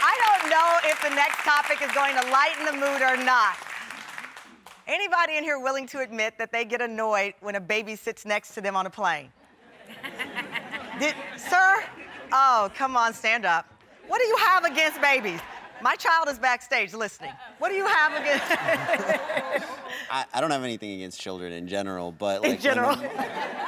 I don't know if the next topic is going to lighten the mood or not. Anybody in here willing to admit that they get annoyed when a baby sits next to them on a plane? Sir? Oh, come on, stand up. What do you have against babies? My child is backstage listening. What do you have against? I don't have anything against children in general, but like in general.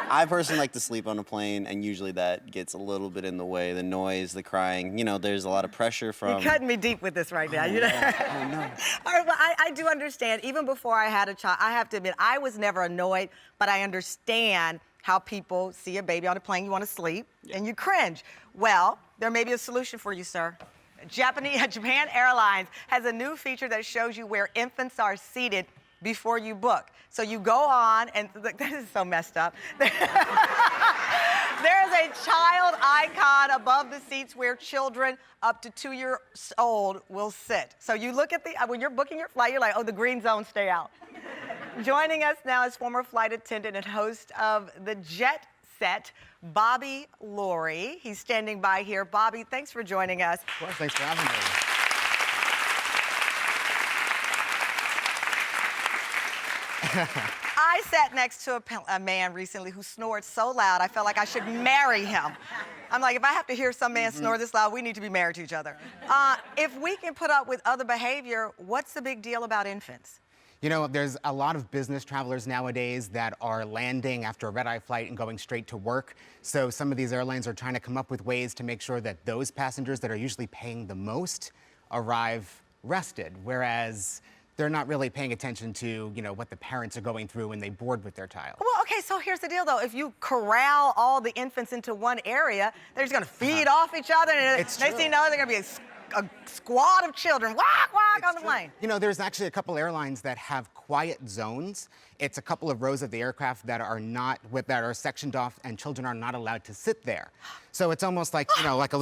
I personally like to sleep on a plane, and usually that gets a little bit in the way. The noise, the crying, you know, there's a lot of pressure from... You're cutting me deep with this right now. Oh, You know? oh, no. All right, well, I do understand. Even before I had a child, I have to admit, I was never annoyed, but I understand how people see a baby on a plane, you want to sleep, and you cringe. Well, there may be a solution for you, sir. Japan Airlines has a new feature that shows you where infants are seated before you book. So you go on, and this is so messed up. There's a child icon above the seats where children up to 2 years old will sit. So you look at when you're booking your flight, you're like, oh, the green zone, stay out. Joining us now is former flight attendant and host of the Jet Set, Bobby Laurie. He's standing by here. Bobby, thanks for joining us. Of course, thanks for having me. I sat next to a man recently who snored so loud, I felt like I should marry him. I'm like, if I have to hear some man snore this loud, we need to be married to each other. If we can put up with other behavior, what's the big deal about infants? You know, there's a lot of business travelers nowadays that are landing after a red-eye flight and going straight to work. So some of these airlines are trying to come up with ways to make sure that those passengers that are usually paying the most arrive rested, whereas they're not really paying attention to, you know, what the parents are going through when they board with their child. Well, okay, so here's the deal, though. If you corral all the infants into one area, they're just going to feed off each other, and It's next true. thing you know, they're going to be a squad of children, walk on the plane. You know, there's actually a couple airlines that have quiet zones. It's a couple of rows of the aircraft that are sectioned off, and children are not allowed to sit there. So it's almost like, you know, like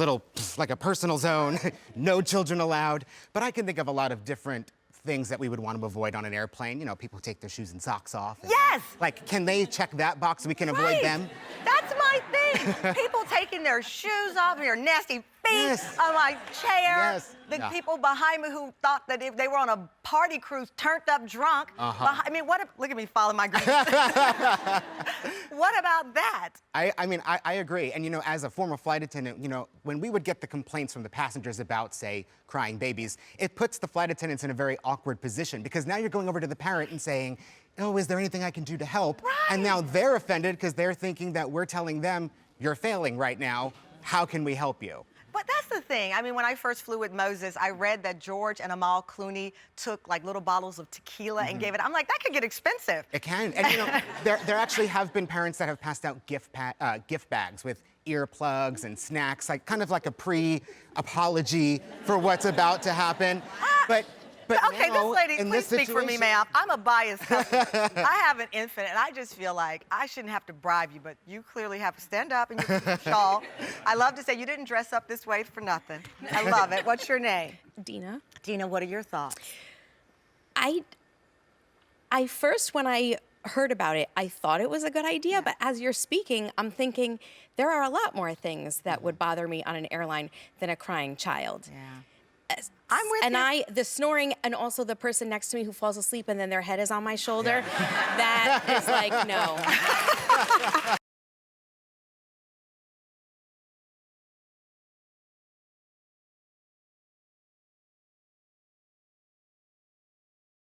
a personal zone, no children allowed. But I can think of a lot of different things that we would want to avoid on an airplane. You know, people take their shoes and socks off. And, Yes! Like, can they check that box so we can avoid them? That's my thing. People taking their shoes off and their nasty feet on my chair. Yes. The people behind me who thought that if they were on a party cruise, turned up drunk. I mean, look at me following my greens. What about that? I agree. And, you know, as a former flight attendant, you know, when we would get the complaints from the passengers about, say, crying babies, it puts the flight attendants in a very awkward position, because now you're going over to the parent and saying, oh, is there anything I can do to help? Right. And now they're offended because they're thinking that we're telling them, you're failing right now. How can we help you? But that's the thing. I mean, when I first flew with Moses, I read that George and Amal Clooney took like little bottles of tequila and gave it. I'm like, that could get expensive. It can. And, you know, there actually have been parents that have passed out gift bags with earplugs and snacks, like kind of like a pre-apology for what's about to happen. But okay, now, this lady, in please this speak for me, ma'am. I'm a biased customer. I have an infant, and I just feel like I shouldn't have to bribe you, but you clearly have to stand up in your shawl. I love to say you didn't dress up this way for nothing. I love it. What's your name? Dina. Dina, what are your thoughts? I first, when I heard about it, I thought it was a good idea, but as you're speaking, I'm thinking there are a lot more things that would bother me on an airline than a crying child. Yeah. I'm with you. The snoring, and also the person next to me who falls asleep and then their head is on my shoulder, that is like, no.